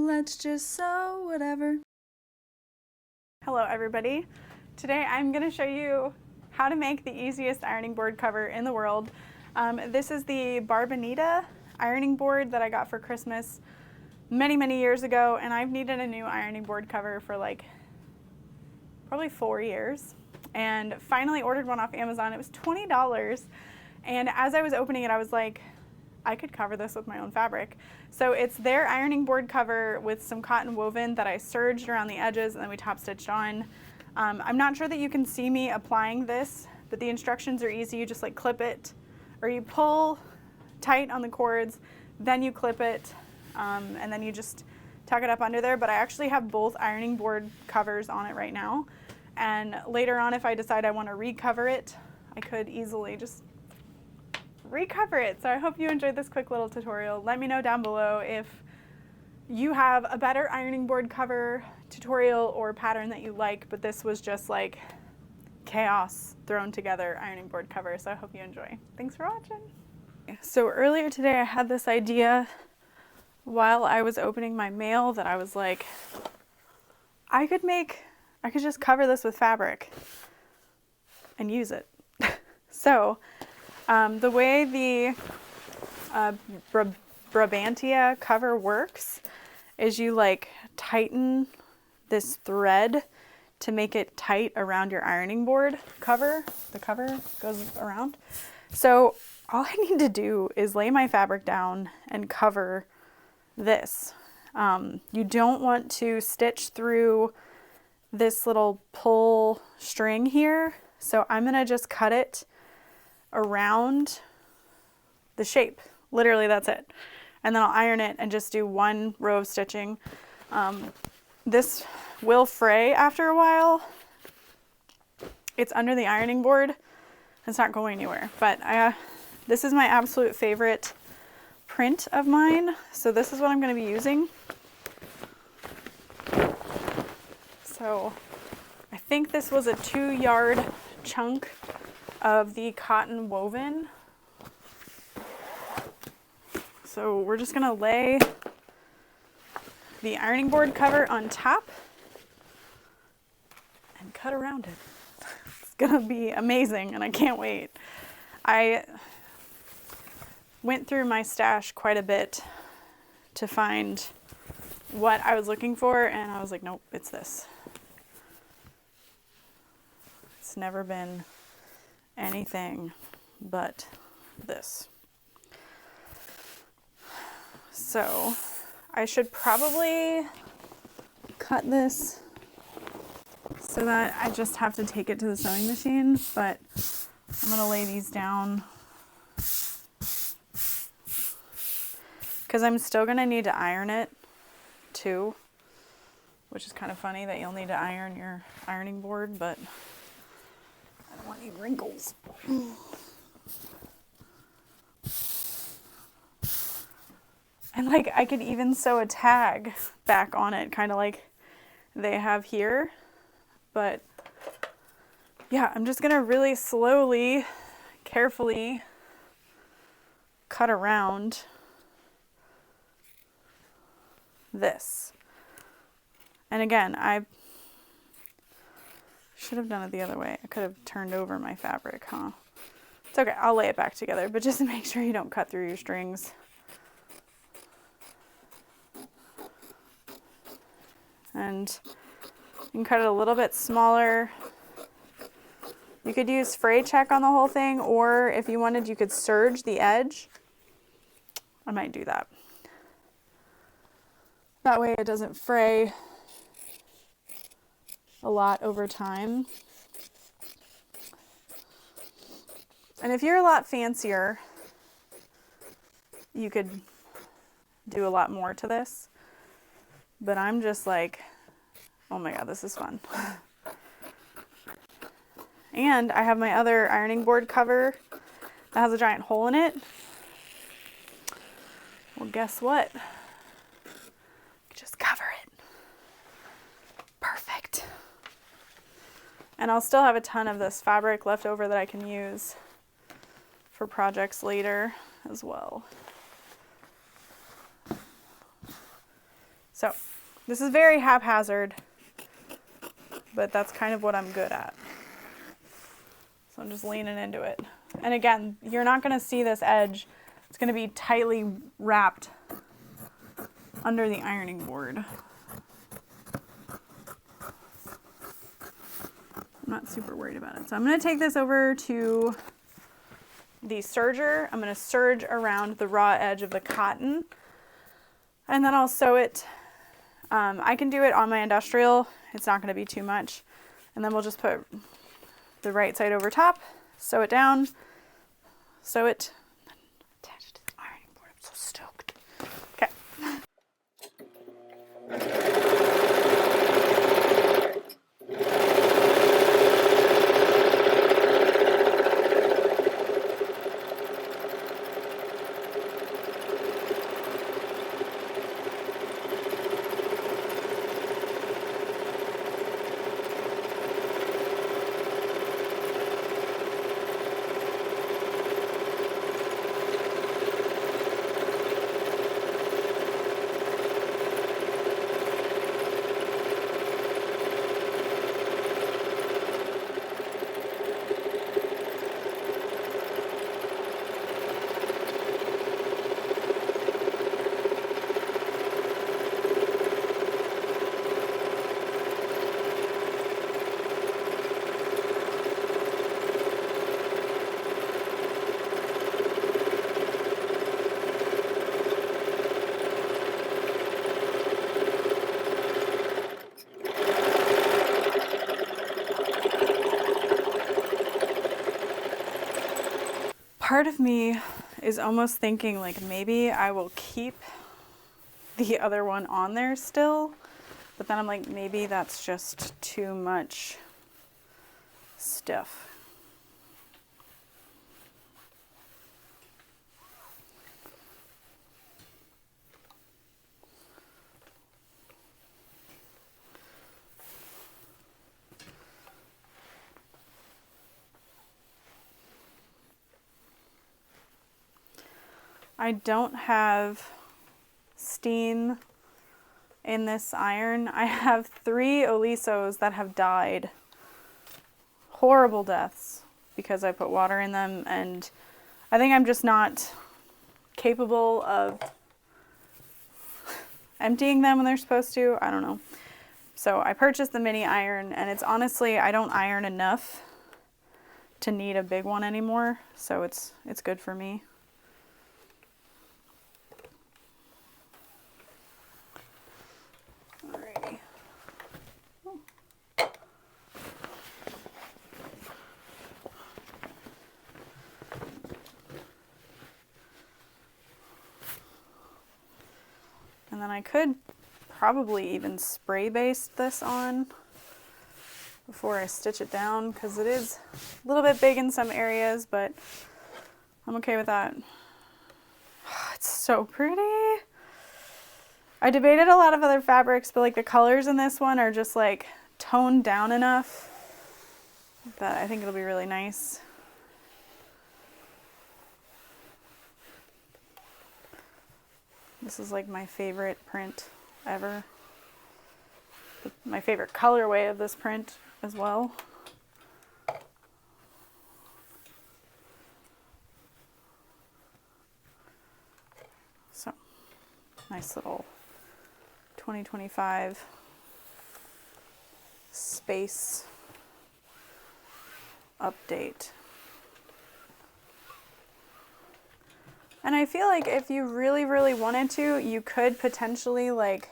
let's just sew whatever. Hello everybody. Today I'm going to show you how to make the easiest ironing board cover in the world. This is the Barbanita ironing board that I got for Christmas many years ago, and I've needed a new ironing board cover for like probably 4 years, and finally ordered one off Amazon. It was $20, and as I was opening it I was like, I could cover this with my own fabric. So it's their ironing board cover with some cotton woven that I serged around the edges and then we top stitched on. I'm not sure that you can see me applying this, but the instructions are easy. You just like clip it, or you pull tight on the cords, then you clip it, and then you just tuck it up under there. But I actually have both ironing board covers on it right now. And later on, if I decide I want to recover it, I could easily just recover it. So I hope you enjoyed this quick little tutorial. Let me know down below if you have a better ironing board cover tutorial or pattern that you like, but this was just like chaos thrown together ironing board cover. So I hope you enjoy. Thanks for watching. So earlier today I had this idea while I was opening my mail that I was like, I could just cover this with fabric and use it. So the way the Brabantia cover works is you like tighten this thread to make it tight around your ironing board cover. The cover goes around. So all I need to do is lay my fabric down and cover this. You don't want to stitch through this little pull string here. So I'm gonna just cut it around the shape. Literally, that's it. And then I'll iron it and just do one row of stitching. This will fray after a while. It's under the ironing board. It's not going anywhere. But this is my absolute favorite print of mine. So this is what I'm going to be using. So I think this was a 2-yard chunk of the cotton woven. So we're just gonna lay the ironing board cover on top and cut around it. It's gonna be amazing and I can't wait. I went through my stash quite a bit to find what I was looking for, and I was like, nope, it's this. It's never been anything but this. So I should probably cut this so that I just have to take it to the sewing machine, but I'm gonna lay these down because I'm still gonna need to iron it too, which is kind of funny that you'll need to iron your ironing board, but I don't want any wrinkles. And like I could even sew a tag back on it, kind of like they have here. But yeah, I'm just gonna really slowly, carefully cut around this. And again, I should have done it the other way. I could have turned over my fabric, huh? It's okay, I'll lay it back together, but just to make sure you don't cut through your strings. And you can cut it a little bit smaller. You could use fray check on the whole thing, or if you wanted, you could serge the edge. I might do that. That way it doesn't fray a lot over time. And if you're a lot fancier, you could do a lot more to this. But I'm just like, oh my god, this is fun. And I have my other ironing board cover that has a giant hole in it. Well, guess what? Just cover it. Perfect. And I'll still have a ton of this fabric left over that I can use for projects later as well. So this is very haphazard, but that's kind of what I'm good at. So I'm just leaning into it. And again, you're not going to see this edge. It's going to be tightly wrapped under the ironing board. I'm not super worried about it. So I'm going to take this over to the serger. I'm going to serge around the raw edge of the cotton, and then I'll sew it. I can do it on my industrial. It's not going to be too much. And then we'll just put the right side over top, sew it down, sew it, and then attach it to the ironing board. I'm so stoked. Okay. Part of me is almost thinking like maybe I will keep the other one on there still, but then I'm like, maybe that's just too much stuff. I don't have steam in this iron. I have 3 Olisos that have died. Horrible deaths because I put water in them, and I think I'm just not capable of emptying them when they're supposed to. I don't know. So I purchased the mini iron, and it's honestly, I don't iron enough to need a big one anymore, so it's good for me. Alrighty. And then I could probably even spray baste this on before I stitch it down, because it is a little bit big in some areas, but I'm okay with that. It's so pretty. I debated a lot of other fabrics, but like the colors in this one are just like toned down enough that I think it'll be really nice. This is like my favorite print ever. My favorite colorway of this print as well. So, nice little 2025 space update. And I feel like if you really, really wanted to, you could potentially like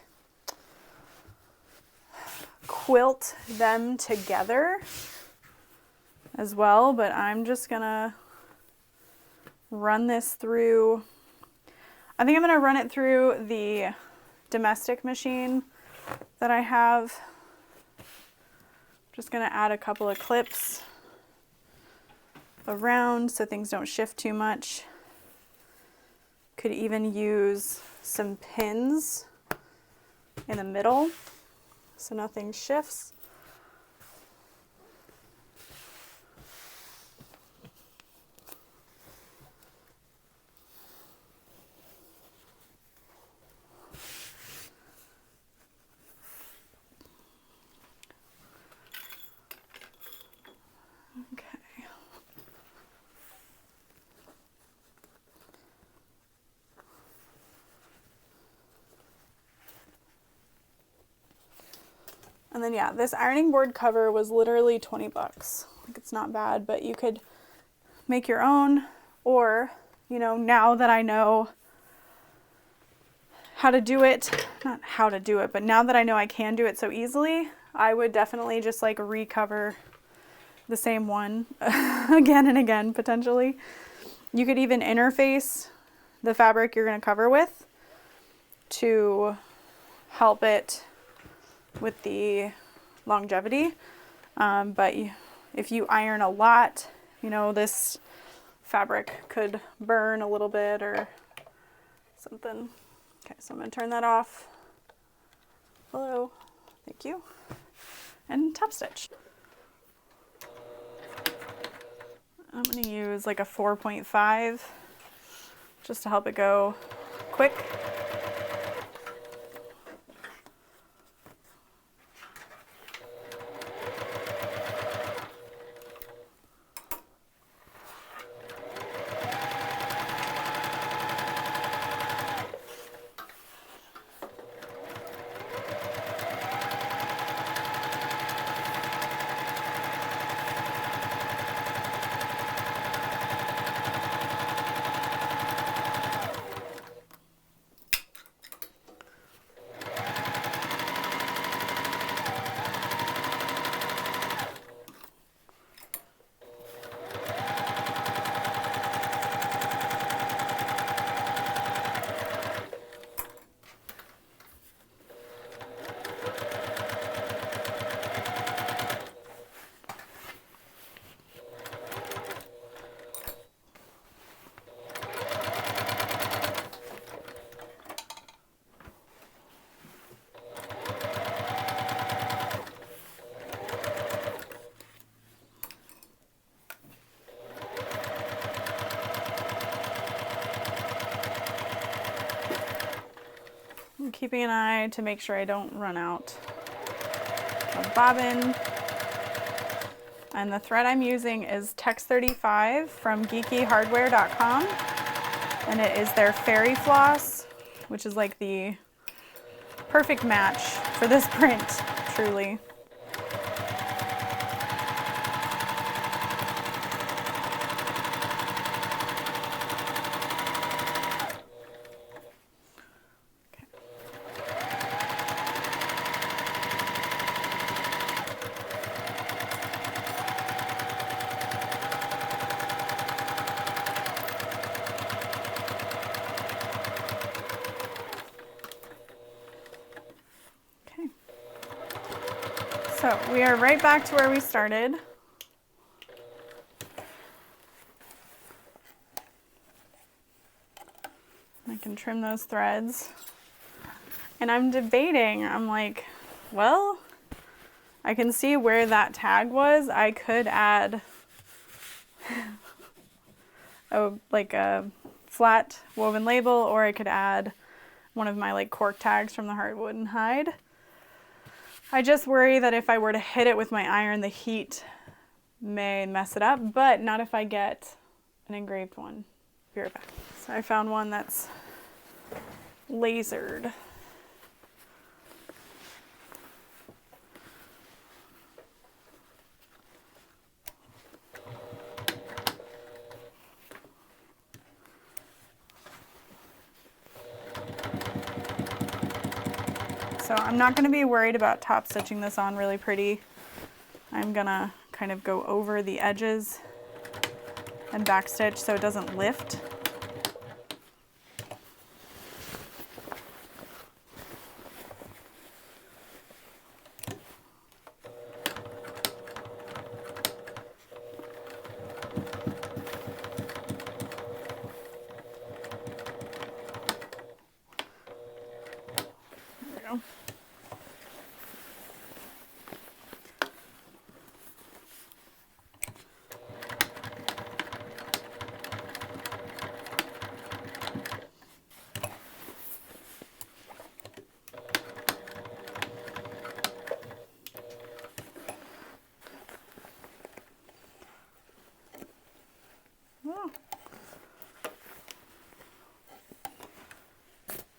quilt them together as well, but I'm just gonna run this through. I think I'm gonna run it through the domestic machine that I have. Just gonna add a couple of clips around so things don't shift too much. Could even use some pins in the middle so nothing shifts. And then yeah, this ironing board cover was literally 20 bucks. Like, it's not bad, but you could make your own, or, you know, now that I know how to do it, not how to do it, but now that I know I can do it so easily, I would definitely just like recover the same one again and again, potentially. You could even interface the fabric you're going to cover with to help it with the longevity. But if you iron a lot, you know, this fabric could burn a little bit or something. Okay, so I'm going to turn that off. Hello. Thank you. And top stitch. I'm going to use like a 4.5 just to help it go quick. I'm keeping an eye to make sure I don't run out of bobbin. And the thread I'm using is Tex35 from geekyhardware.com. And it is their fairy floss, which is like the perfect match for this print, truly. So we are right back to where we started. I can trim those threads. And I'm debating, I'm like, well, I can see where that tag was. I could add a flat woven label, or I could add one of my like cork tags from the Hardwood and Hide. I just worry that if I were to hit it with my iron, the heat may mess it up, but not if I get an engraved one. Be right back. So I found one that's lasered. So I'm not going to be worried about top stitching this on really pretty. I'm going to kind of go over the edges and back stitch so it doesn't lift.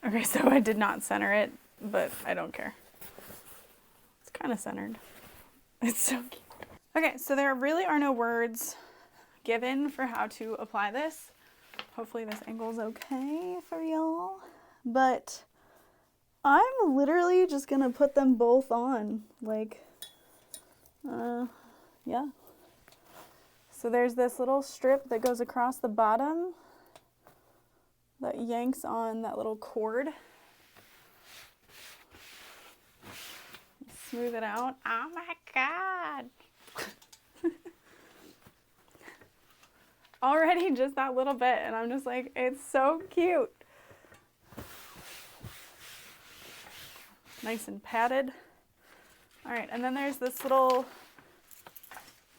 Okay, so I did not center it, but I don't care. It's kind of centered. It's so cute. Okay, so there really are no words given for how to apply this. Hopefully this angle's okay for y'all. But I'm literally just gonna put them both on, like, yeah. So there's this little strip that goes across the bottom that yanks on that little cord. Smooth it out. Oh my God. Already just that little bit, and I'm just like, it's so cute. Nice and padded. All right, and then there's this little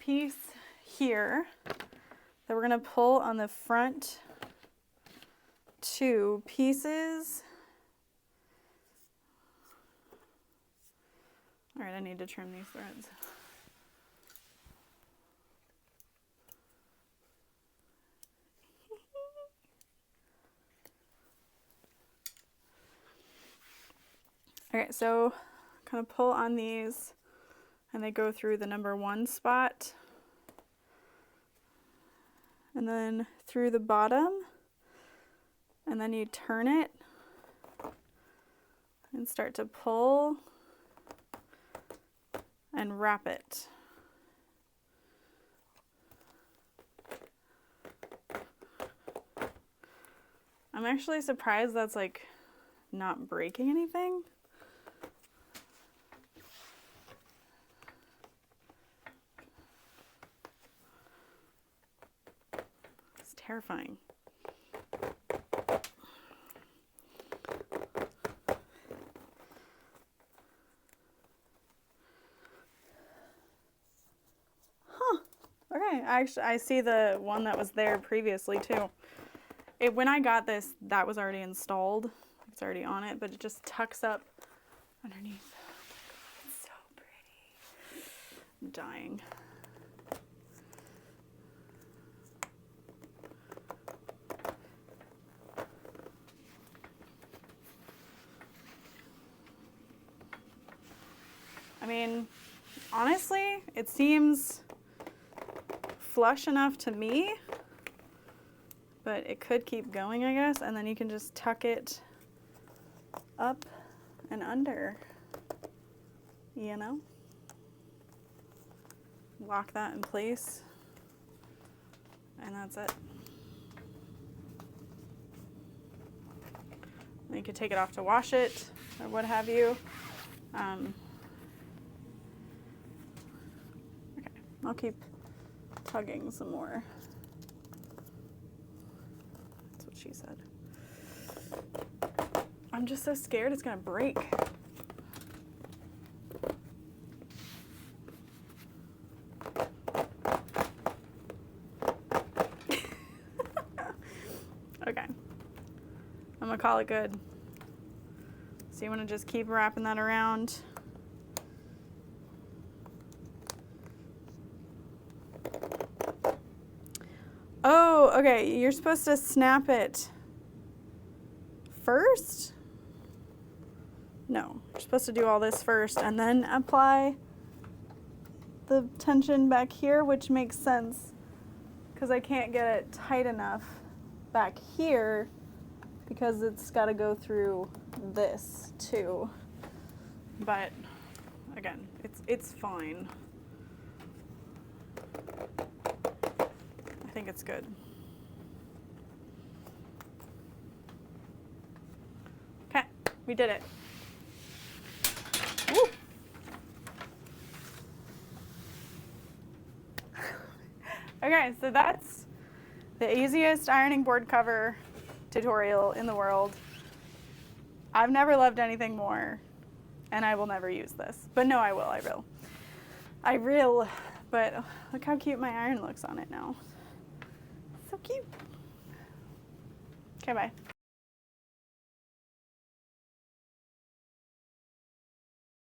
piece here that we're gonna pull on the front two pieces. All right, I need to trim these threads. Okay, so kind of pull on these and they go through the number 1 spot and then through the bottom, and then you turn it and start to pull and wrap it. I'm actually surprised that's like not breaking anything. It's terrifying. Okay, I see the one that was there previously too. When I got this, that was already installed. It's already on it, but it just tucks up underneath. Oh my God, it's so pretty. I'm dying. I mean, honestly, it seems flush enough to me, but it could keep going, I guess, and then you can just tuck it up and under, you know? Lock that in place, and that's it. Then you can take it off to wash it, or what have you. Okay, I'll keep tugging some more. That's what she said. I'm just so scared it's gonna break. Okay, I'm gonna call it good. So you wanna just keep wrapping that around. Oh, okay, you're supposed to snap it first? No, you're supposed to do all this first and then apply the tension back here, which makes sense because I can't get it tight enough back here because it's got to go through this too. But again, it's fine. I think it's good. Okay, we did it. Woo. Okay, so that's the easiest ironing board cover tutorial in the world. I've never loved anything more, and I will never use this. But no, I will. I will, but look how cute my iron looks on it now. So cute. Okay, bye.